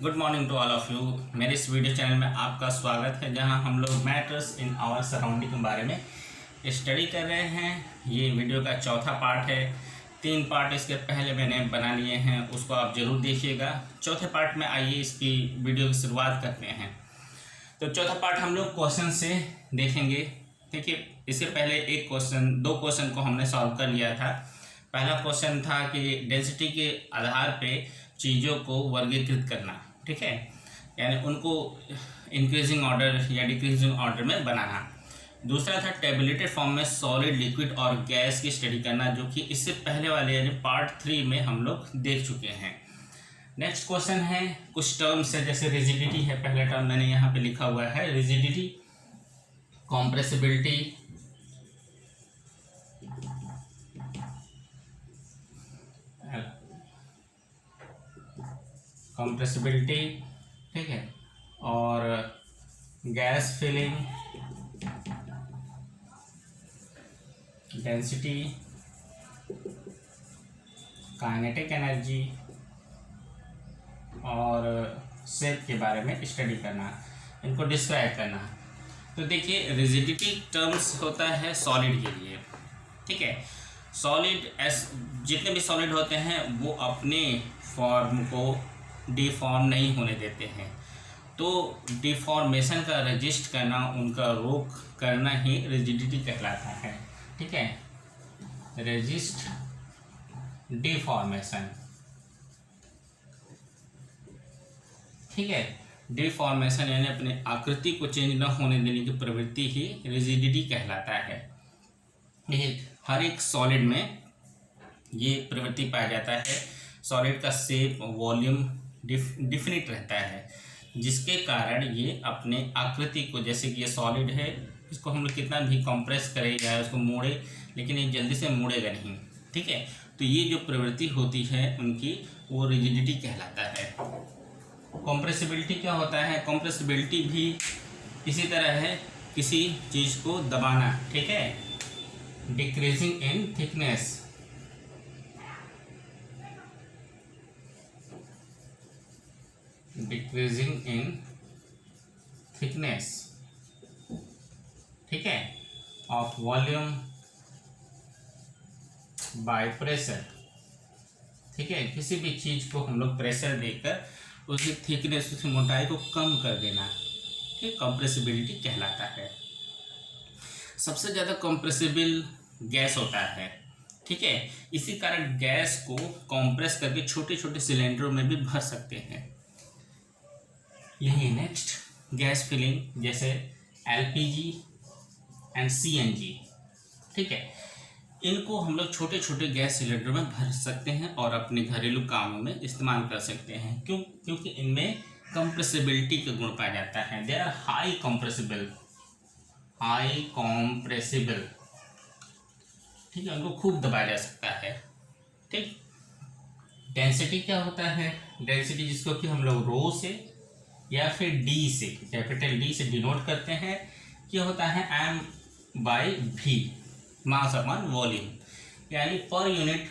Good morning to all of you. मेरे इस video channel में आपका स्वागत है, जहां हम लोग मैटर्स इन आवर सराउंडिंग के बारे में स्टडी कर रहे हैं। ये वीडियो का चौथा पार्ट है। 3 पार्ट इसके पहले मैंने बना लिए हैं, उसको आप ज़रूर देखिएगा। चौथे पार्ट में आइए इसकी वीडियो की शुरुआत करते हैं। तो चौथा पार्ट हम लोग क्वेश्चन से देखेंगे। देखिए, इससे पहले दो क्वेश्चन को हमने सॉल्व कर लिया था। पहला क्वेश्चन था कि डेंसिटी के आधार पे चीज़ों को वर्गीकृत करना, ठीक है, यानी उनको इंक्रीजिंग ऑर्डर या डिक्रीजिंग ऑर्डर में बनाना। दूसरा था टेबुलेटेड फॉर्म में सॉलिड, लिक्विड और गैस की स्टडी करना, जो कि इससे पहले वाले यानी पार्ट 3 में हम लोग देख चुके हैं। नेक्स्ट क्वेश्चन है कुछ टर्म्स है, जैसे रिजिडिटी है। पहला टर्म मैंने यहाँ पे लिखा हुआ है रिजिडिटी, कॉम्प्रेसिबिलिटी, ठीक है, और gas filling, density, kinetic energy और शेप के बारे में स्टडी करना, इनको डिस्क्राइब करना। तो देखिए, रिजिडिटी टर्म्स होता है सॉलिड के लिए, ठीक है। सॉलिड जितने भी सॉलिड होते हैं वो अपने फॉर्म को डिफॉर्म नहीं होने देते हैं। तो डिफॉर्मेशन का रजिस्ट करना, उनका रोक करना ही रिजिडिटी कहलाता है, ठीक है। रजिस्ट डिफॉर्मेशन, ठीक है। डिफॉर्मेशन यानी अपने आकृति को चेंज न होने देने की प्रवृत्ति ही रिजिडिटी कहलाता है। हर एक सॉलिड में ये प्रवृत्ति पाया जाता है। सॉलिड का शेप, वॉल्यूम डिफिनिट रहता है, जिसके कारण ये अपने आकृति को, जैसे कि ये सॉलिड है, इसको हम लोग कितना भी कंप्रेस करें या उसको मोड़े, लेकिन ये जल्दी से मुड़ेगा नहीं, ठीक है। तो ये जो प्रवृत्ति होती है उनकी, वो रिजिडिटी कहलाता है। कॉम्प्रेसिबिलिटी क्या होता है? कॉम्प्रेसिबिलिटी भी इसी तरह है, किसी चीज़ को दबाना, ठीक है। Decreasing in thickness, decreasing in thickness, ठीक है, ऑफ वॉल्यूम बाय प्रेशर, ठीक है। किसी भी चीज़ को हम लोग प्रेशर देकर उसकी थिकनेस, उसकी मोटाई को कम कर देना, ठीक, कंप्रेसिबिलिटी कहलाता है। सबसे ज़्यादा कंप्रेसिबल गैस होता है, ठीक है। इसी कारण गैस को कंप्रेस करके छोटे छोटे सिलेंडरों में भी भर सकते हैं। यही नेक्स्ट गैस फिलिंग, जैसे एलपीजी एंड सीएनजी, ठीक है। इनको हम लोग छोटे छोटे गैस सिलेंडर में भर सकते हैं और अपने घरेलू कामों में इस्तेमाल कर सकते हैं। क्योंकि इनमें कंप्रेसिबिलिटी का गुण पाया जाता है। दे आर हाई कंप्रेसिबल, ठीक है, उनको खूब दबाया जा सकता है, ठीक। डेंसिटी क्या होता है? डेंसिटी जिसको कि हम लोग रो से या फिर डी से, कैपिटल डी से डिनोट करते हैं, क्या होता है? एम बाई भी, मास अपॉन वॉल्यूम, यानी पर यूनिट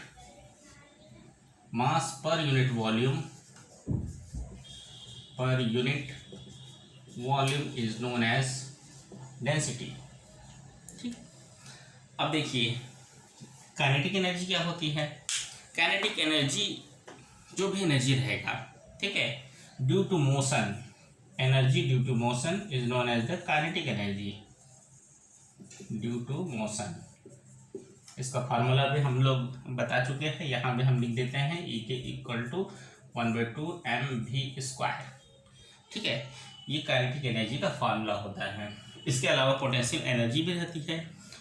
मास पर unit volume, is known as density, ठीक। अब देखिए, काइनेटिक एनर्जी क्या होती है? काइनेटिक एनर्जी, जो भी एनर्जी रहेगा, ठीक है, due to motion, energy due to motion is known as the kinetic energy, due to motion. इसका फार्मूला भी हम लोग बता चुके हैं, यहाँ भी हम लिख देते हैं, E के इक्वल टू 1/2 mv², ठीक है। ये काइनेटिक एनर्जी का फार्मूला होता है। इसके अलावा पोटेंशियल एनर्जी भी रहती है।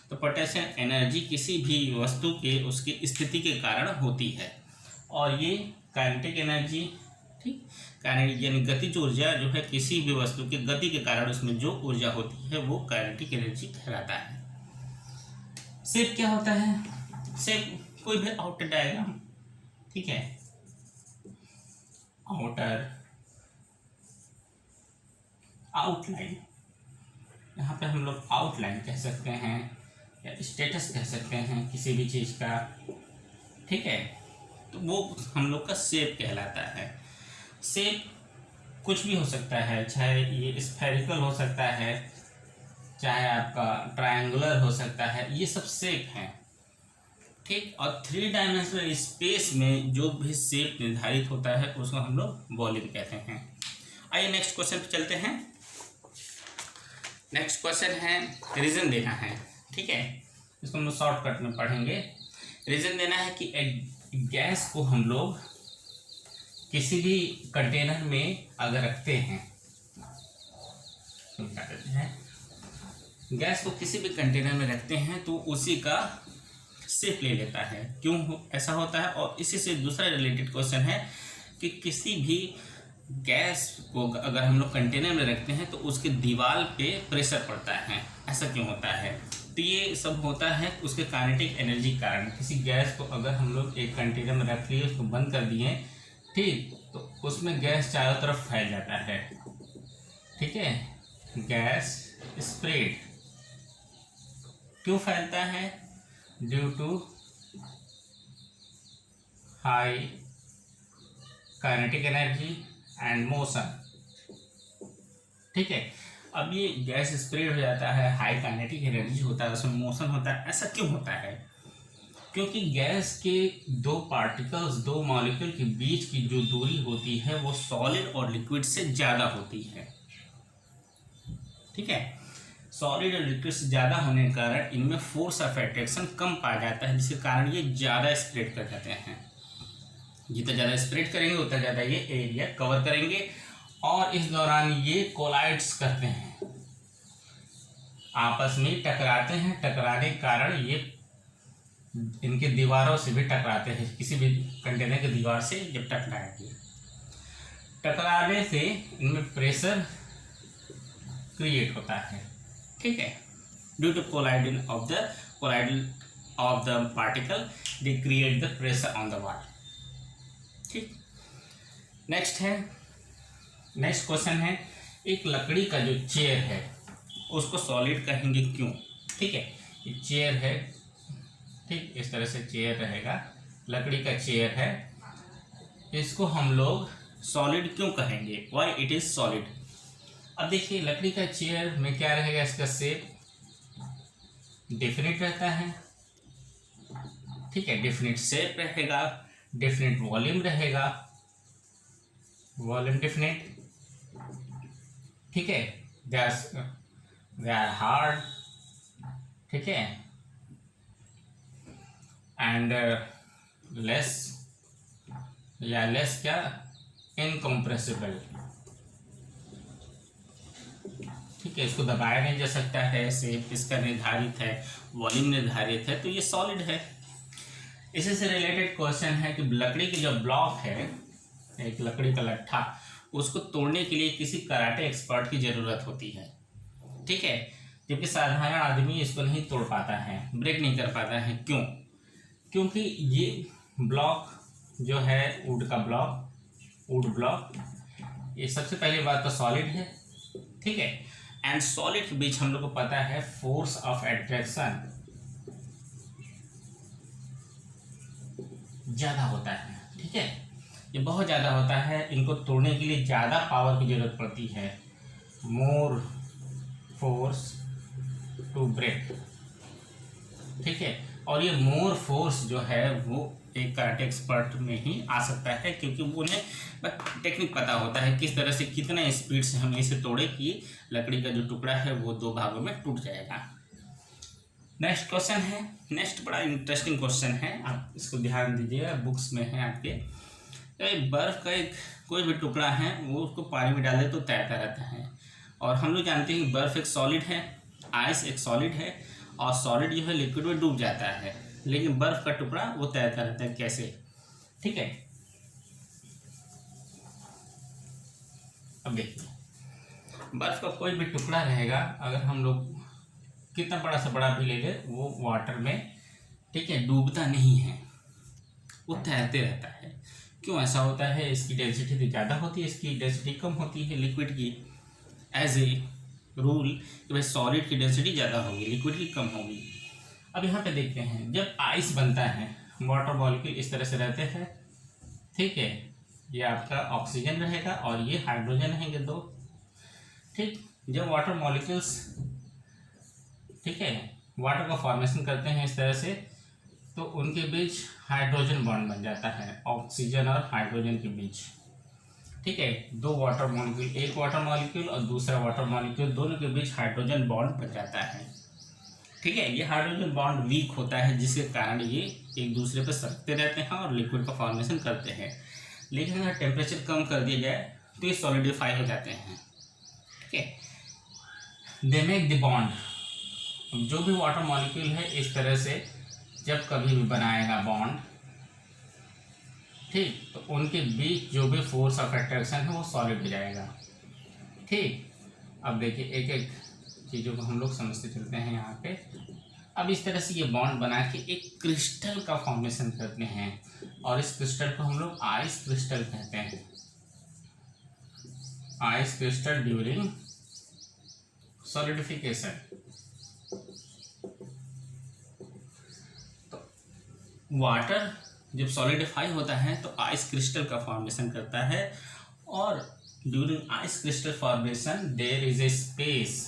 तो पोटेंशियल एनर्जी किसी भी वस्तु के उसकी स्थिति के कारण होती है, और ये काइनेटिक एनर्जी, ठीक, काइनेटिक यानी गतिज ऊर्जा जो है, किसी भी वस्तु की गति के कारण उसमें जो ऊर्जा होती है वो काइनेटिक एनर्जी कहलाता है। शेप क्या होता है? शेप कोई भी आउटर डायग्राम, ठीक है, आउटलाइन, यहाँ पे हम लोग आउटलाइन कह सकते हैं या स्टेटस कह सकते हैं किसी भी चीज़ का, ठीक है। तो वो हम लोग का शेप कहलाता है। शेप कुछ भी हो सकता है, चाहे ये स्फेरिकल हो सकता है, चाहे आपका ट्रायंगुलर हो सकता है, ये सब शेप हैं, ठीक। और 3 डायमेंशनल स्पेस में जो भी शेप निर्धारित होता है उसको हम लोग वॉल्यूम कहते हैं। आइए नेक्स्ट क्वेश्चन पे चलते हैं। नेक्स्ट क्वेश्चन है रीजन देना है, ठीक है, इसको हम लोग शॉर्टकट में पढ़ेंगे। रीजन देना है कि गैस को हम लोग किसी भी कंटेनर में अगर रखते हैं, गैस को किसी भी कंटेनर में रखते हैं तो उसी का शेप ले लेता है। क्यों ऐसा होता है? और इसी से दूसरा रिलेटेड क्वेश्चन है कि किसी भी गैस को अगर हम लोग कंटेनर में रखते हैं तो उसके दीवार पे प्रेशर पड़ता है, ऐसा क्यों होता है? तो ये सब होता है उसके काइनेटिक एनर्जी के कारण। किसी गैस को अगर हम लोग एक कंटेनर में रख लिए, उसको बंद कर दिए, ठीक, तो उसमें गैस चारों तरफ फैल जाता है, ठीक है। गैस स्प्रेड क्यों फैलता है? Due to high kinetic energy and motion, ठीक है। अब ये गैस स्प्रेड हो जाता है, हाई काइनेटिक एनर्जी होता है, उसमें मोशन होता है, ऐसा क्यों होता है? क्योंकि गैस के दो पार्टिकल्स, दो मॉलिक्यूल के बीच की जो दूरी होती है वो सॉलिड और लिक्विड से ज़्यादा होती है, ठीक है। सॉलिड और लिक्विड से ज़्यादा होने के कारण इनमें फोर्स ऑफ अट्रैक्शन कम पाया जाता है, जिसके कारण ये ज़्यादा स्प्रेड कर जाते हैं। जितना ज़्यादा स्प्रेड करेंगे उतना ज़्यादा ये एरिया कवर करेंगे, और इस दौरान ये कोलाइड्स करते हैं, आपस में टकराते हैं। टकराने के कारण ये इनके दीवारों से भी टकराते हैं, किसी भी कंटेनर की दीवार से जब टकराएंगे, टकराने से इनमें प्रेशर क्रिएट होता है, ठीक है। Due to colliding of the particle they create the pressure on the wall, ठीक। नेक्स्ट क्वेश्चन है, एक लकड़ी का जो चेयर है उसको सॉलिड कहेंगे क्यों? ठीक है, ये चेयर है, ठीक, इस तरह से चेयर रहेगा, लकड़ी का चेयर है, इसको हम लोग सॉलिड क्यों कहेंगे? Why it is solid? अब देखिए, लकड़ी का चेयर में क्या रहेगा, इसका शेप डेफिनेट रहता है, ठीक है, डेफिनेट शेप रहेगा, डेफिनेट वॉल्यूम रहेगा, वॉल्यूम डेफिनेट, ठीक है। दे आर हार्ड, ठीक है, एंड लेस क्या, इनकम्प्रेसिबल, ठीक है, इसको दबाया नहीं जा सकता है, शेप इसका निर्धारित है, वॉल्यूम निर्धारित है, तो ये सॉलिड है। इसी से रिलेटेड क्वेश्चन है कि लकड़ी की जो ब्लॉक है, एक लकड़ी का लट्ठा, उसको तोड़ने के लिए किसी कराटे एक्सपर्ट की ज़रूरत होती है, ठीक है, जबकि साधारण आदमी इसको नहीं तोड़ पाता है, ब्रेक नहीं कर पाता है। क्यों? क्योंकि ये ब्लॉक जो है, वुड ब्लॉक, ये सबसे पहली बात तो सॉलिड है, ठीक है, एंड सॉलिड के बीच हम लोग को पता है फोर्स ऑफ अट्रैक्शन ज़्यादा होता है, ठीक है, ये बहुत ज़्यादा होता है, इनको तोड़ने के लिए ज़्यादा पावर की ज़रूरत पड़ती है, मोर फोर्स टू ब्रेक, ठीक है। और ये मोर फोर्स जो है वो एक कराटे एक्सपर्ट में ही आ सकता है, क्योंकि वो उन्हें टेक्निक पता होता है किस तरह से, कितना स्पीड से हमें इसे तोड़े कि लकड़ी का जो टुकड़ा है वो 2 भागों में टूट जाएगा। नेक्स्ट क्वेश्चन है, नेक्स्ट बड़ा इंटरेस्टिंग क्वेश्चन है, आप इसको ध्यान दीजिएगा, बुक्स में है आपके। बर्फ़ का एक कोई भी टुकड़ा है, वो उसको पानी में डाले तो तैरता रहता है, और हम लोग जानते हैं कि बर्फ़ एक सॉलिड है, आइस एक सॉलिड है, और सॉलिड जो है लिक्विड में डूब जाता है, लेकिन बर्फ़ का टुकड़ा वो तैरता रहता है, कैसे? ठीक है, अब देखिए, बर्फ़ का कोई भी टुकड़ा रहेगा, अगर हम लोग कितना बड़ा से बड़ा भी ले ले, वो वाटर में, ठीक है, डूबता नहीं है, वो तैरते रहता है। क्यों ऐसा होता है? इसकी डेंसिटी तो ज़्यादा होती है, इसकी डेंसिटी कम होती है लिक्विड की। एज ए रूल कि भाई सॉलिड की डेंसिटी ज़्यादा होगी, लिक्विड की कम होगी। अब यहाँ पे देखते हैं, जब आइस बनता है, वाटर मॉलिक्यूल इस तरह से रहते हैं, ठीक है, ये आपका ऑक्सीजन रहेगा और ये हाइड्रोजन रहेंगे दो। ठीक, जब वाटर मॉलिक्यूल्स, ठीक है, वाटर का फॉर्मेशन करते हैं इस तरह से, तो उनके बीच हाइड्रोजन बॉन्ड बन जाता है ऑक्सीजन और हाइड्रोजन के बीच। ठीक है, दो वाटर मॉलिक्यूल, एक वाटर मॉलिक्यूल और दूसरा वाटर मॉलिक्यूल, दोनों के बीच हाइड्रोजन बॉन्ड बन जाता है। ठीक है, ये हाइड्रोजन बॉन्ड वीक होता है जिसके कारण ये एक दूसरे पर सरकते रहते हैं और लिक्विड का फॉर्मेशन करते हैं। लेकिन अगर टेम्परेचर कम कर दिया जाए तो ये सॉलिडिफाई हो जाते हैं। ठीक है, दे मेक द बॉन्ड। जो भी वाटर मॉलिक्यूल है इस तरह से जब कभी भी बनाएगा बॉन्ड, ठीक, तो उनके बीच जो भी फोर्स ऑफ अट्रैक्शन है वो सॉलिड हो जाएगा। ठीक, अब देखिए एक एक चीज़ों को हम लोग समझते चलते हैं यहाँ पे। अब इस तरह से ये बॉन्ड बना के एक क्रिस्टल का फॉर्मेशन करते हैं और इस क्रिस्टल को हम लोग आइस क्रिस्टल कहते हैं। Ice crystal during solidification. तो वाटर जब सॉलिडिफाई होता है तो आइस क्रिस्टल का फॉर्मेशन करता है और during ice crystal formation there is a space.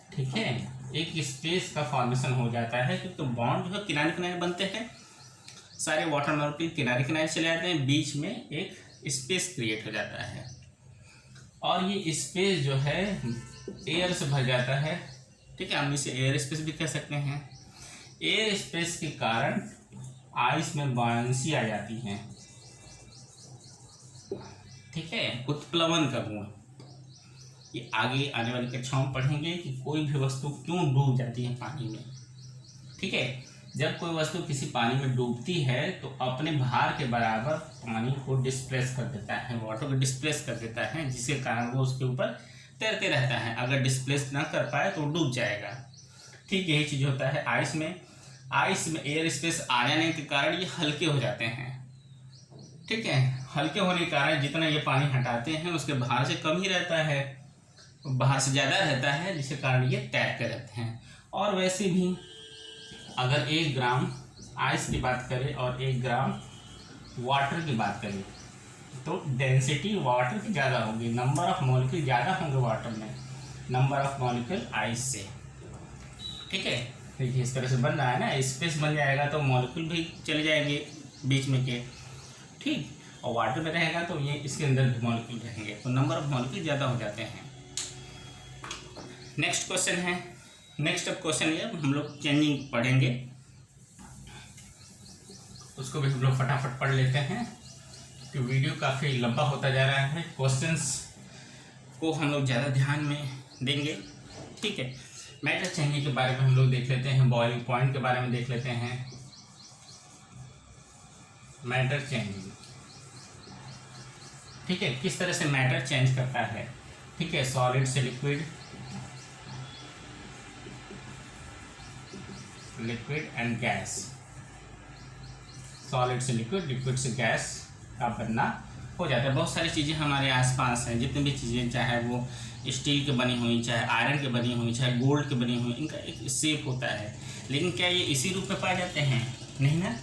ठीक है, एक स्पेस का फॉर्मेशन हो जाता है क्योंकि तो बॉन्ड जो है किनारे किनारे बनते हैं, सारे वाटर मॉलिक्यूल किनारे किनारे चले जाते हैं, बीच में एक स्पेस क्रिएट हो जाता है और ये स्पेस जो है एयर से भर जाता है। ठीक है, हम इसे एयर स्पेस भी कह सकते हैं। एयर स्पेस के कारण आइस में बॉयंसी आ जाती है। ठीक है, उत्प्लवन का गुण, ये आगे आने वाली कक्षाओं में पढ़ेंगे कि कोई भी वस्तु क्यों डूब जाती है पानी में। ठीक है, जब कोई वस्तु किसी पानी में डूबती है तो अपने भार के बराबर पानी को डिस्प्लेस कर देता है, वाटर को डिस्प्लेस कर देता है, जिसके कारण वो उसके ऊपर तैरते रहता है। अगर डिस्प्लेस ना कर पाए तो डूब जाएगा। ठीक, यही चीज़ होता है आइस में। आइस में एयर स्पेस आ जाने के कारण ये हल्के हो जाते हैं। ठीक है, हल्के होने के कारण जितना ये पानी हटाते हैं उसके भार से कम ही रहता है, बाहर से ज़्यादा रहता है, जिसके कारण ये तैरते रहते हैं। और वैसे भी अगर 1 ग्राम आइस की बात करें और 1 ग्राम वाटर की बात करें तो डेंसिटी वाटर की ज़्यादा होगी, नंबर ऑफ मॉलिक्यूल ज़्यादा होंगे वाटर में नंबर ऑफ मॉलिक्यूल आइस से। ठीक है, देखिए इस तरह से बन रहा है ना, स्पेस बन जाएगा तो मॉलिक्यूल भी चले जाएंगे बीच में के। ठीक, और वाटर में रहेगा तो ये इसके अंदर भी मॉलिक्यूल रहेंगे, तो नंबर ऑफ मॉलिक्यूल ज़्यादा हो जाते हैं। नेक्स्ट क्वेश्चन है, नेक्स्ट क्वेश्चन ये हम लोग चेंजिंग पढ़ेंगे, उसको भी हम लोग फटाफट पढ़ लेते हैं कि वीडियो काफ़ी लंबा होता जा रहा है। क्वेश्चंस को हम लोग ज़्यादा ध्यान में देंगे। ठीक है, मैटर चेंजिंग के बारे में हम लोग देख लेते हैं, बॉइलिंग पॉइंट के बारे में देख लेते हैं। मैटर चेंजिंग, ठीक है, किस तरह से मैटर चेंज करता है। ठीक है, सॉलिड से liquid, liquid and gas, solid से लिक्विड, लिक्विड से गैस का बनना हो जाता है। बहुत सारी चीज़ें हमारे आसपास हैं, जितनी भी चीज़ें, चाहे वो स्टील की बनी हुई, चाहे आयरन की बनी हुई, चाहे गोल्ड की बनी हुई, इनका एक शेप होता है। लेकिन क्या ये इसी रूप में पाए जाते हैं? नहीं ना,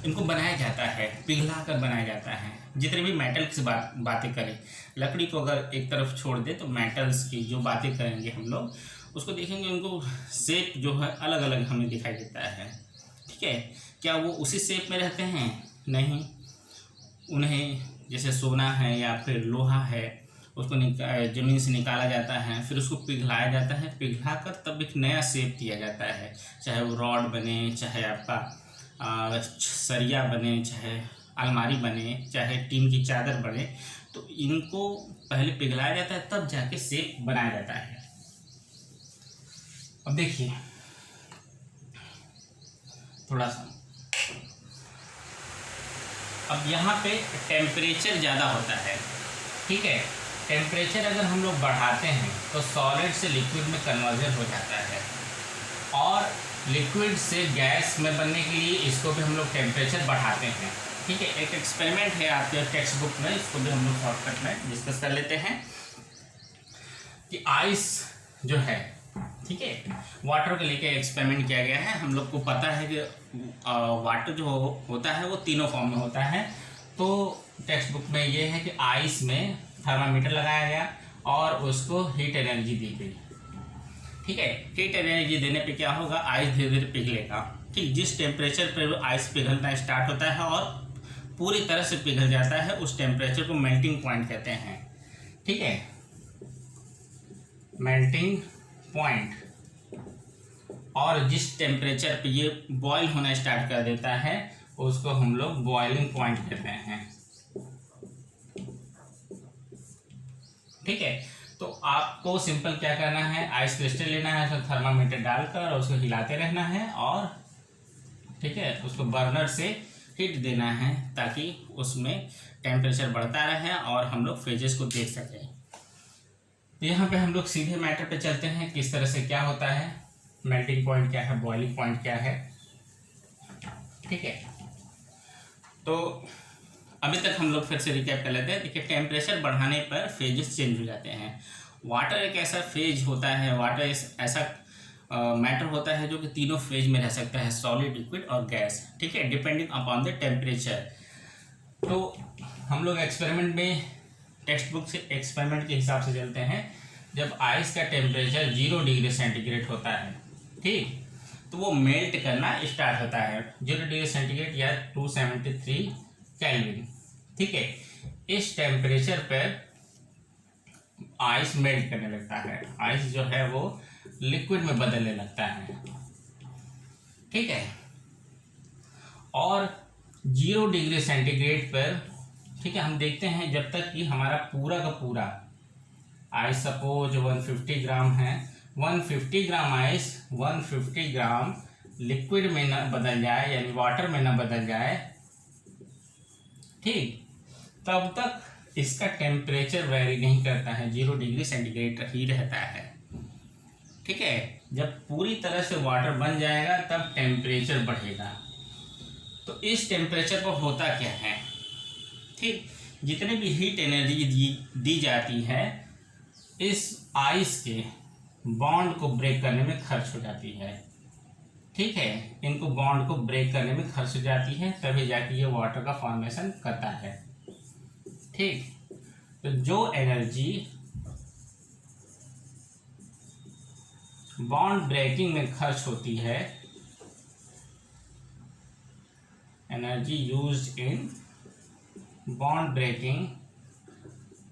इनको बनाया जाता है, पिघला कर बनाया जाता है। जितने भी मेटल्स की बातें करें, लकड़ी को अगर एक तरफ छोड़ दे तो मेटल्स की जो बातें करेंगे हम लोग, उसको देखेंगे, उनको शेप जो है अलग अलग हमें दिखाई देता है। ठीक है, क्या वो उसी शेप में रहते हैं? नहीं, उन्हें जैसे सोना है या फिर लोहा है, उसको ज़मीन से निकाला जाता है, फिर उसको पिघलाया जाता है, पिघला कर तब एक नया शेप दिया जाता है। चाहे वो रॉड बने, चाहे आपका सरिया बने, चाहे अलमारी बने, चाहे टीन की चादर बने, तो इनको पहले पिघलाया जाता है तब जाके शेप बनाया जाता है। अब देखिए थोड़ा सा, अब यहाँ पे टेम्परेचर ज़्यादा होता है। ठीक है, टेम्परेचर अगर हम लोग बढ़ाते हैं तो सॉलिड से लिक्विड में कन्वर्जन हो जाता है और लिक्विड से गैस में बनने के लिए इसको भी हम लोग टेम्परेचर बढ़ाते हैं। ठीक है, एक एक्सपेरिमेंट है आपके टेक्स्ट बुक में, इसको भी हम लोग शॉर्टकट में डिस्कस कर लेते हैं कि आइस जो है, ठीक है, वाटर को लेके एक्सपेरिमेंट किया गया है। हम लोग को पता है कि वाटर जो होता है वो तीनों फॉर्म में होता है। तो टेक्स्ट बुक में ये है कि आइस में थर्मामीटर लगाया गया और उसको हीट एनर्जी दी गई। ठीक है, हीट एनर्जी देने पे क्या होगा, आइस धीरे धीरे पिघलेगा। ठीक, जिस टेम्परेचर पर आइस पिघलना स्टार्ट होता है और पूरी तरह से पिघल जाता है, उस टेम्परेचर को मेल्टिंग पॉइंट कहते हैं। ठीक है, मेल्टिंग पॉइंट। और जिस टेम्परेचर पे ये बॉयल होना स्टार्ट कर देता है उसको हम लोग बॉइलिंग पॉइंट कहते हैं। ठीक है, तो आपको सिंपल क्या करना है, आइस क्रिस्टल लेना है, उसमें थर्मामीटर डालकर उसको हिलाते रहना है और ठीक है उसको बर्नर से हीट देना है ताकि उसमें टेम्परेचर बढ़ता रहे और हम लोग फेजेस को देख सकें। तो यहाँ पे हम लोग सीधे मैटर पे चलते हैं, किस तरह से क्या होता है, मेल्टिंग पॉइंट क्या है, बॉइलिंग पॉइंट क्या है। ठीक है, तो अभी तक हम लोग फिर से रिकैप कर लेते हैं। देखिए, टेम्परेचर बढ़ाने पर फेजेस चेंज हो जाते हैं। वाटर एक ऐसा फेज होता है, वाटर ऐसा मैटर होता है जो कि तीनों फेज में रह सकता है, सॉलिड, लिक्विड और गैस। ठीक है, डिपेंडिंग अपॉन द टेम्परेचर। तो हम लोग एक्सपेरिमेंट में टेक्स्ट बुक से एक्सपेरिमेंट के हिसाब से चलते हैं। जब आइस का टेम्परेचर 0 डिग्री सेंटीग्रेड होता है, ठीक, तो वो मेल्ट करना स्टार्ट होता है 0 डिग्री सेंटीग्रेड या 273 केल्विन। ठीक है, इस टेम्परेचर पर आइस मेल्ट करने लगता है, आइस जो है वो लिक्विड में बदलने लगता है। ठीक है, और 0 डिग्री सेंटीग्रेड पर ठीक है हम देखते हैं जब तक कि हमारा पूरा का पूरा आइस सपोज 150 ग्राम है, 150 ग्राम आइस 150 ग्राम लिक्विड में न बदल जाए यानी वाटर में न बदल जाए, ठीक, तब तक इसका टेम्परेचर वेरी नहीं करता है, 0 डिग्री सेंटीग्रेड ही रहता है। ठीक है, जब पूरी तरह से वाटर बन जाएगा तब टेम्परेचर बढ़ेगा। तो इस टेम्परेचर पर होता क्या है, ठीक, जितने भी हीट एनर्जी दी जाती है इस आइस के बॉन्ड को ब्रेक करने में खर्च हो जाती है। ठीक है, इनको बॉन्ड को ब्रेक करने में खर्च हो जाती है, तभी जाके ये वाटर का फॉर्मेशन करता है। ठीक, तो जो एनर्जी बॉन्ड ब्रेकिंग में खर्च होती है, energy used in bond breaking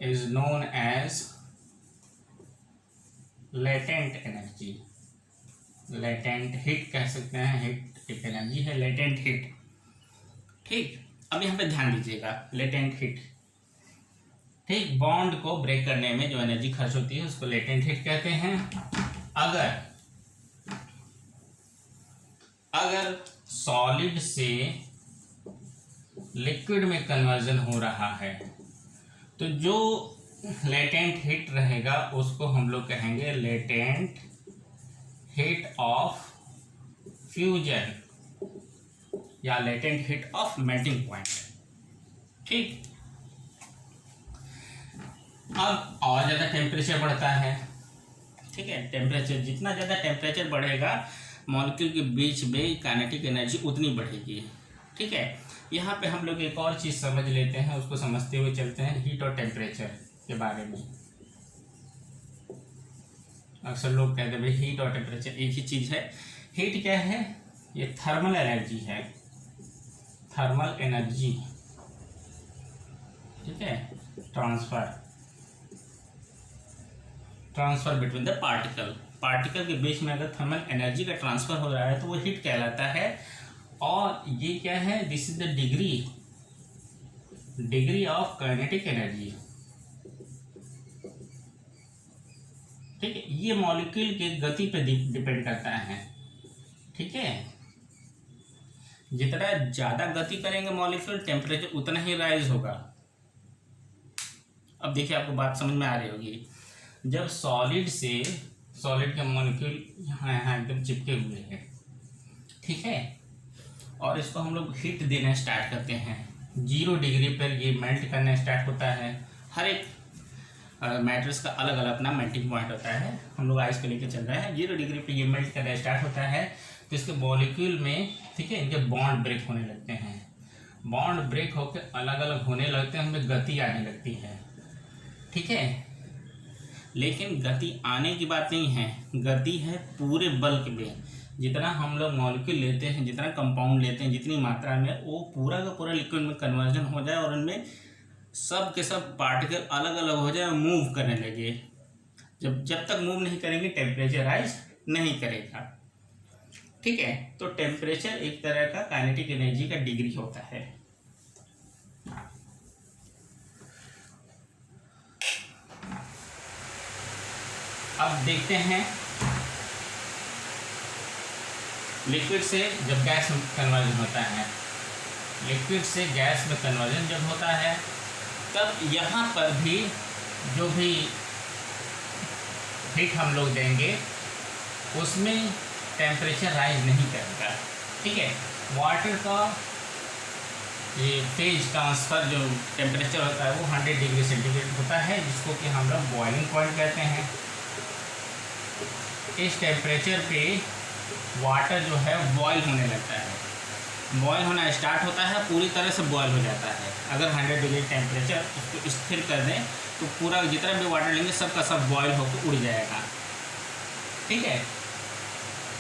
is known as latent energy. Latent heat कह सकते हैं, हीट एक एनर्जी है, लेटेंट हीट। ठीक, अब यहाँ पे ध्यान दीजिएगा, लेटेंट हीट, ठीक, बॉन्ड को ब्रेक करने में जो एनर्जी खर्च होती है उसको लेटेंट हीट कहते हैं। अगर सॉलिड से लिक्विड में कन्वर्जन हो रहा है तो जो लेटेंट हीट रहेगा उसको हम लोग कहेंगे लेटेंट हीट ऑफ फ्यूजन या latent heat of melting point. ठीक, अब और ज़्यादा टेम्परेचर बढ़ता है। ठीक है, टेम्परेचर जितना ज़्यादा टेम्परेचर बढ़ेगा मॉलिक्यूल के बीच में काइनेटिक एनर्जी उतनी बढ़ेगी। ठीक है, यहाँ पे हम लोग एक और चीज़ समझ लेते हैं, उसको समझते हुए चलते हैं हीट और टेम्परेचर के बारे में। अक्सर लोग कहते हैं भाई हीट और टेम्परेचर एक ही चीज़ है। हीट क्या है, ये थर्मल एनर्जी है, थर्मल एनर्जी। ठीक है, ट्रांसफर बिटवीन द पार्टिकल के बीच में अगर थर्मल एनर्जी का ट्रांसफर हो रहा है तो वो हीट कहलाता है। और ये क्या है, this is the degree of kinetic energy. ठीक है, ये मॉलिक्यूल के गति पे डिपेंड करता है। ठीक है, जितना ज्यादा गति करेंगे मॉलिक्यूल टेम्परेचर उतना ही राइज होगा। अब देखिए आपको बात समझ में आ रही होगी, जब सॉलिड के मॉलिक्यूल यहाँ एकदम चिपके हुए हैं, ठीक है, और इसको हम लोग हीट देना स्टार्ट करते हैं 0 डिग्री पर, ये मेल्ट करना स्टार्ट होता है। हर एक मैटर्स का अलग अलग अपना मेल्टिंग पॉइंट होता है, हम लोग आइस को लेकर चल रहे हैं। 0 डिग्री पर ये मेल्ट करना स्टार्ट होता है तो इसके मॉलिक्यूल में, ठीक है, इनके बॉन्ड ब्रेक होने लगते हैं। बॉन्ड ब्रेक होकर अलग अलग होने लगते हैं, उनमें गति आने लगती है। ठीक है, लेकिन गति आने की बात नहीं है, गति है पूरे बल्क में। जितना हम लोग मॉलिक्यूल लेते हैं, जितना कंपाउंड लेते हैं, जितनी मात्रा में, वो पूरा का पूरा लिक्विड में कन्वर्जन हो जाए और उनमें सब के सब पार्टिकल अलग अलग हो जाए और मूव करने लगे। जब तक मूव नहीं करेंगे टेम्परेचर राइज नहीं करेगा। ठीक है, तो टेम्परेचर एक तरह का काइनेटिक एनर्जी का डिग्री होता है। अब देखते हैं लिक्विड से जब गैस में कन्वर्जन होता है, लिक्विड से गैस में कन्वर्जन जब होता है, तब यहाँ पर भी जो भी हीट हम लोग देंगे उसमें टेम्परेचर राइज नहीं करेगा। ठीक है, वाटर का ये फेज ट्रांसफ़र जो टेम्परेचर होता है वो 100 डिग्री सेंटीग्रेड होता है, जिसको कि हम लोग बॉइलिंग पॉइंट कहते हैं। इस टेम्परेचर पे वाटर जो है बॉयल होने लगता है, बॉयल होना स्टार्ट होता है, पूरी तरह से बॉयल हो जाता है। अगर 100 डिग्री टेम्परेचर उसको स्थिर कर दें तो पूरा जितना भी वाटर लेंगे सब का सब बॉयल होकर उड़ जाएगा। ठीक है,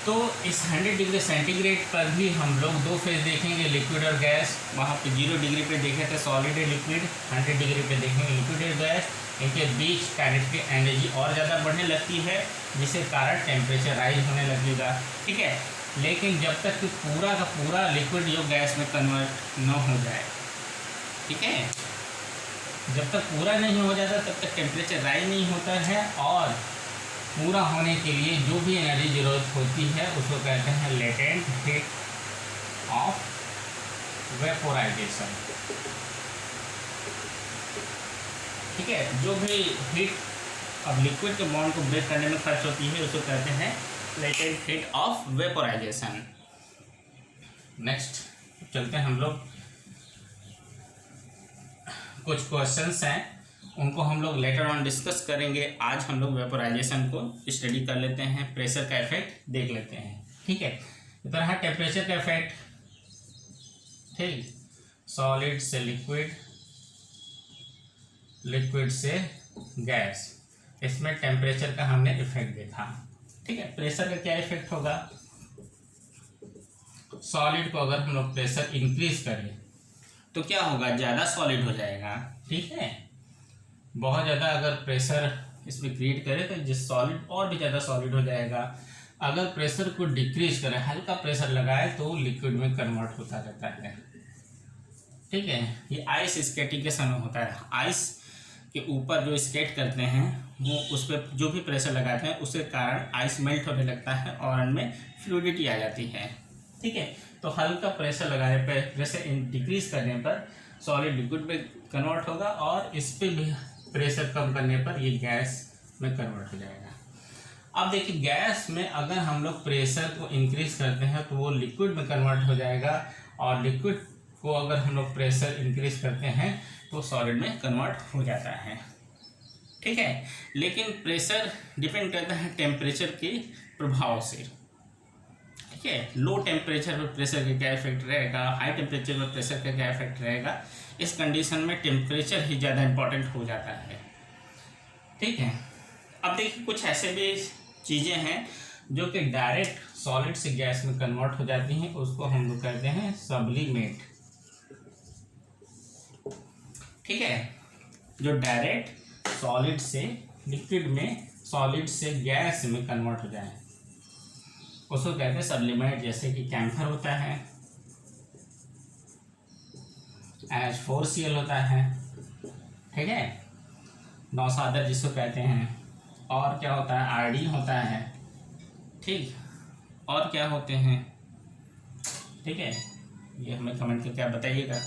तो इस 100 डिग्री सेंटीग्रेड पर भी हम लोग दो फेज देखेंगे, लिक्विड और गैस। वहाँ पे 0 डिग्री पे देखे थे सॉलिड और लिक्विड, 100 डिग्री पे देखेंगे लिक्विड और गैस। इनके बीच काइनेटिक एनर्जी और ज़्यादा बढ़ने लगती है, जिसके कारण टेम्परेचर राइज होने लगेगा। ठीक है, लेकिन जब तक कि पूरा का पूरा लिक्विड जो गैस में कन्वर्ट न हो जाए, ठीक है, जब तक पूरा नहीं हो जाता तब तक टेम्परेचर राइज नहीं होता है। और पूरा होने के लिए जो भी एनर्जी ज़रूरत होती है उसको कहते हैं लेटेंट हीट ऑफ वेपोराइजेशन। ठीक है, जो भी हीट अब लिक्विड के बॉन्ड को ब्रेक करने में खर्च होती है उसको कहते हैं latent heat of vaporisation. Next चलते हैं हम लोग, कुछ क्वेश्चंस हैं उनको हम लोग लेटर ऑन डिस्कस करेंगे। आज हम लोग वेपोराइजेशन को स्टडी कर लेते हैं, प्रेशर का इफेक्ट देख लेते हैं। ठीक है, इस तरह टेम्परेचर का इफेक्ट, ठीक, सॉलिड से लिक्विड, लिक्विड से गैस, इसमें टेम्परेचर का हमने इफेक्ट देखा। ठीक है, प्रेशर का क्या इफेक्ट होगा, सॉलिड को अगर हम लोग प्रेशर इंक्रीज करें तो क्या होगा, ज़्यादा सॉलिड हो जाएगा। ठीक है, बहुत ज़्यादा अगर प्रेशर इसमें क्रिएट करे तो जिस सॉलिड और भी ज़्यादा सॉलिड हो जाएगा। अगर प्रेशर को डिक्रीज करें, हल्का प्रेशर लगाए तो लिक्विड में कन्वर्ट होता रहता है। ठीक है, ये आइस स्केटिंग के समय होता है। आइस के ऊपर जो स्केट करते हैं वो उस पर जो भी प्रेशर लगाते हैं उसके कारण आइस मेल्ट होने लगता है और उनमें फ्लूइडिटी आ जाती है। ठीक है, तो हल्का प्रेशर लगाने पर, प्रेशर डिक्रीज करने पर सॉलिड लिक्विड में कन्वर्ट होगा और इस पर भी प्रेशर कम करने पर ये गैस में कन्वर्ट हो जाएगा। अब देखिए, गैस में अगर हम लोग प्रेशर को इंक्रीज करते हैं तो वो लिक्विड में कन्वर्ट हो जाएगा, और लिक्विड को अगर हम लोग प्रेशर इंक्रीज करते हैं तो सॉलिड में कन्वर्ट हो जाता है। ठीक है, लेकिन प्रेशर डिपेंड करता है टेम्परेचर के प्रभाव से। ठीक है, लो टेम्परेचर पर प्रेशर का क्या इफेक्ट रहेगा, हाई टेम्परेचर पर प्रेशर का क्या इफेक्ट रहेगा, इस कंडीशन में टेम्परेचर ही ज़्यादा इम्पॉर्टेंट हो जाता है। ठीक है, अब देखिए कुछ ऐसे भी चीज़ें हैं जो कि डायरेक्ट सॉलिड से गैस में कन्वर्ट हो जाती हैं, उसको हम लोग कहते हैं सब्लिमेट। ठीक है, जो डायरेक्ट सॉलिड से लिक्विड में, सॉलिड से गैस में कन्वर्ट हो जाए उसको कहते हैं सब्लिमेट। जैसे कि कैम्फर होता है, NH4Cl होता है, ठीक है, नौसादर जिसको कहते हैं, और क्या होता है, आयोडीन होता है। ठीक, और क्या होते हैं, ठीक है, ये हमें कमेंट करके आप बताइएगा।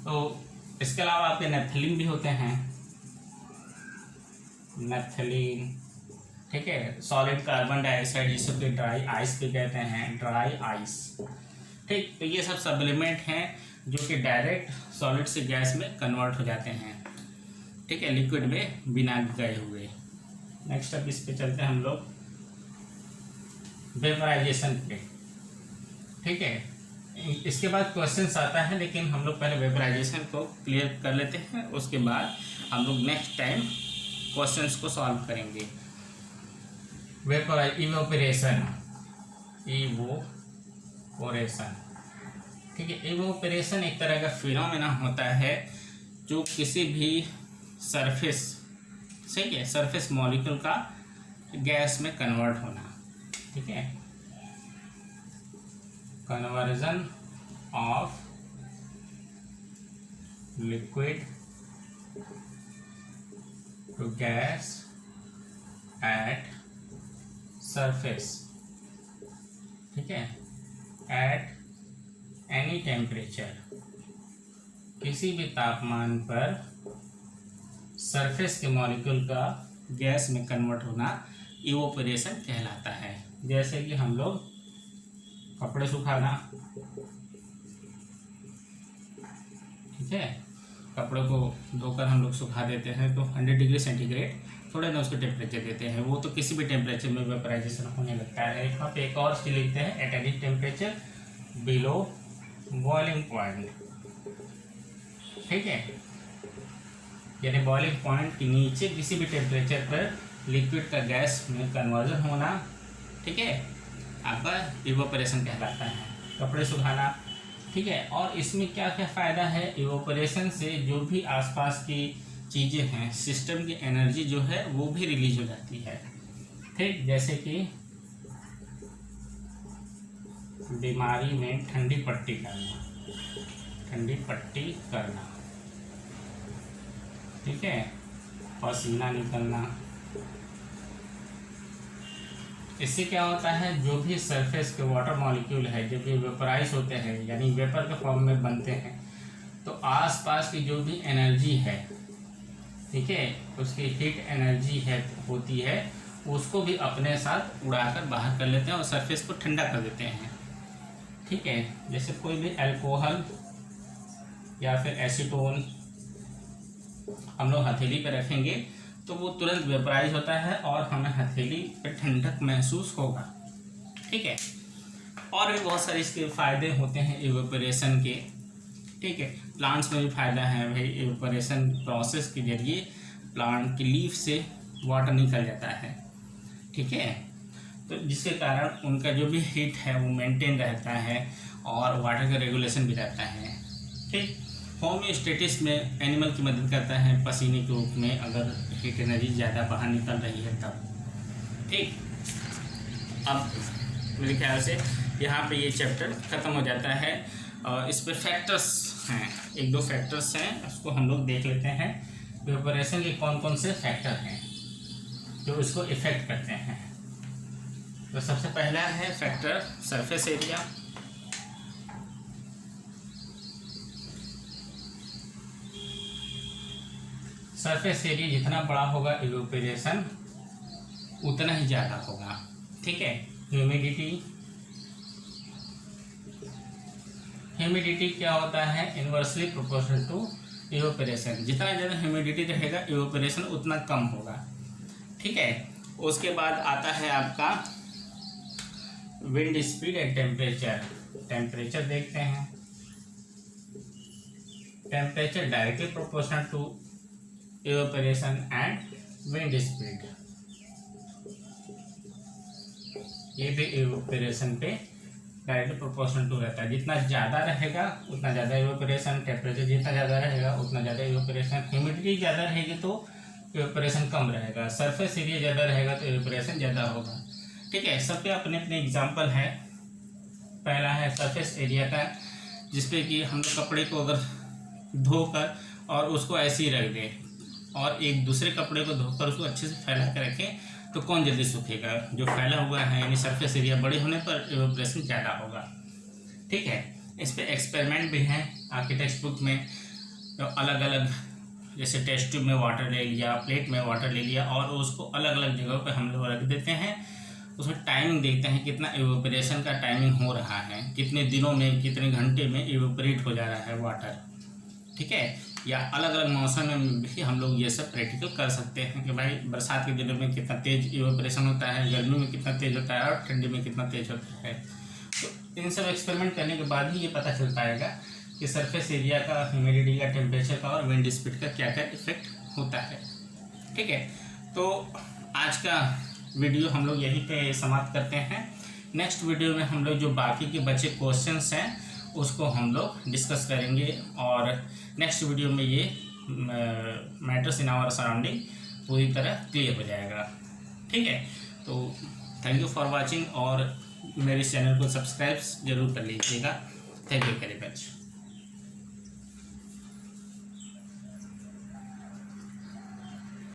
तो इसके अलावा आपके नेफ्थलीन भी होते हैं, नेफ्थलीन। ठीक है, सॉलिड कार्बन डाइऑक्साइड जिसको कि ड्राई आइस भी कहते हैं, ड्राई आइस। ठीक, तो ये सब सप्लीमेंट हैं जो कि डायरेक्ट सॉलिड से गैस में कन्वर्ट हो जाते हैं। ठीक है, लिक्विड में बिना गए हुए। नेक्स्ट अब इस पे चलते हैं हम लोग वेपराइजेशन पे। ठीक है, इसके बाद क्वेश्चंस आता है, लेकिन हम लोग पहले वेपराइजेशन को क्लियर कर लेते हैं, उसके बाद हम लोग नेक्स्ट टाइम क्वेश्चंस को सॉल्व करेंगे। इवोपरेशन, ठीक है। इवोपरेशन एक तरह का फिनोमेना होता है जो किसी भी सरफेस, सही है, सरफेस मॉलिक्यूल का गैस में कन्वर्ट होना, ठीक है, conversion of liquid to gas at surface, ठीक है, एट एनी टेम्परेचर, किसी भी तापमान पर सरफेस के मॉलिक्यूल का गैस में कन्वर्ट होना इवोपरेशन कहलाता है। जैसे कि हम लोग कपड़े सुखाना, ठीक है, कपड़े को धोकर हम लोग सुखा देते हैं तो 100 डिग्री सेंटीग्रेड थोड़ा ना उसको टेम्परेचर देते हैं, वो तो किसी भी टेम्परेचर में वेपराइजेशन होने लगता है। यहाँ पे एक और चीज लिखते हैं, at any temperature below boiling point, ठीक है, यानी बॉइलिंग पॉइंट के नीचे किसी भी टेम्परेचर पर लिक्विड का गैस में कन्वर्जन होना, ठीक है, आपका इवोपरेशन कहलाता है। कपड़े सुखाना, ठीक है। और इसमें क्या क्या फ़ायदा है, इवोपरेशन से जो भी आसपास की चीज़ें हैं, सिस्टम की एनर्जी जो है वो भी रिलीज हो जाती है, ठीक। जैसे कि बीमारी में ठंडी पट्टी करना, ठीक है, पसीना निकलना, इससे क्या होता है, जो भी सरफेस के वाटर मॉलिक्यूल है जब ये वेपराइज होते हैं यानी वेपर के फॉर्म में बनते हैं, तो आसपास की जो भी एनर्जी है, ठीक है, उसकी हीट एनर्जी है होती है, उसको भी अपने साथ उड़ाकर बाहर कर लेते हैं और सरफेस को ठंडा कर देते हैं, ठीक है। जैसे कोई भी अल्कोहल या फिर एसीटोन हम लोग हथेली पर रखेंगे तो वो तुरंत वेपराइज होता है और हमें हथेली पर ठंडक महसूस होगा, ठीक है। और भी बहुत सारे इसके फ़ायदे होते हैं इवेपोरेशन के, ठीक है। प्लांट्स में भी फ़ायदा है भाई, इवेपोरेशन प्रोसेस के जरिए प्लांट की लीफ से वाटर निकल जाता है, ठीक है, तो जिसके कारण उनका जो भी हीट है वो मेंटेन रहता है और वाटर का रेगुलेशन भी रहता है, ठीक। होम्योस्टेटिस में एनिमल की मदद करता है पसीने के रूप में, अगर हीट एनर्जी ज़्यादा बाहर निकल रही है तब, ठीक। अब मेरे ख्याल से यहाँ पे ये चैप्टर ख़त्म हो जाता है और इस पर फैक्टर्स हैं, एक दो फैक्टर्स हैं, उसको हम लोग देख लेते हैं। इवेपोरेशन के कौन कौन से फैक्टर हैं जो इसको इफ़ेक्ट करते हैं। तो सबसे पहला है factor surface area, surface area जितना बड़ा होगा इवेपोरेशन उतना ही ज़्यादा होगा, ठीक है। ह्यूमिडिटी क्या होता है, इन्वर्सली प्रोपोर्शनल टू इवेपोरेशन, जितना ज़्यादा ह्यूमिडिटी रहेगा इवेपोरेशन उतना कम होगा, ठीक है। उसके बाद आता है आपका विंड स्पीड एंड टेम्परेचर देखते हैं। Temperature directly proportional to evaporation and wind speed, ये भी इवेपोरेशन पे डायरेक्टली प्रोपोर्शनल टू रहता है। जितना ज़्यादा रहेगा उतना ज़्यादा इवेपोरेशन, टेम्परेचर जितना ज़्यादा रहेगा उतना ज़्यादा इवेपोरेशन, ह्यूमिडिटी ज़्यादा रहेगी तो इवेपोरेशन कम रहेगा, सरफेस एरिया ज़्यादा रहेगा तो इवेपोरेशन ज़्यादा होगा, ठीक है। सबके अपने अपने एग्जाम्पल है। पहला है सरफेस एरिया का, जिसपे कि हम लोग कपड़े को अगर धोकर और उसको ऐसे ही रख दें और एक दूसरे कपड़े को धोकर उसको अच्छे से फैला कर रखें तो कौन जल्दी सूखेगा, जो फैला हुआ है यानी सरफेस एरिया बड़े होने पर इवेपोरेशन ज़्यादा होगा, ठीक है। इस पर एक्सपेरिमेंट भी हैं आपके टेक्स्ट बुक में, तो अलग अलग जैसे टेस्ट ट्यूब में वाटर ले लिया, प्लेट में वाटर ले लिया और उसको अलग अलग जगहों पे हम लोग रख देते हैं, उसमें टाइमिंग देखते हैं कितना इवेपोरेशन का टाइमिंग हो रहा है, कितने दिनों में कितने घंटे में इवेपोरेट हो जा रहा है वाटर, ठीक है। या अलग अलग मौसम में भी हम लोग ये सब प्रैक्टिकल कर सकते हैं कि भाई बरसात के दिनों में कितना तेज़ इवेपोरेशन होता है, गर्मी में कितना तेज़ होता है और ठंडी में कितना तेज़ होता है। तो इन सब एक्सपेरिमेंट करने के बाद ही ये पता चल पाएगा कि सरफेस एरिया का, ह्यूमिडिटी का, टेम्परेचर का और विंड स्पीड का क्या क्या इफेक्ट होता है। ठीक है, तो आज का वीडियो हम लोग यहीं पे समाप्त करते हैं। नेक्स्ट वीडियो में हम लोग जो बाकी के बचे क्वेश्चंस हैं उसको हम लोग डिस्कस करेंगे और नेक्स्ट वीडियो में ये मैटर्स इन आवर सराउंडिंग पूरी तरह क्लियर हो जाएगा। ठीक है, तो थैंक यू फॉर वाचिंग और मेरे चैनल को सब्सक्राइब जरूर कर लीजिएगा। Thank you very much.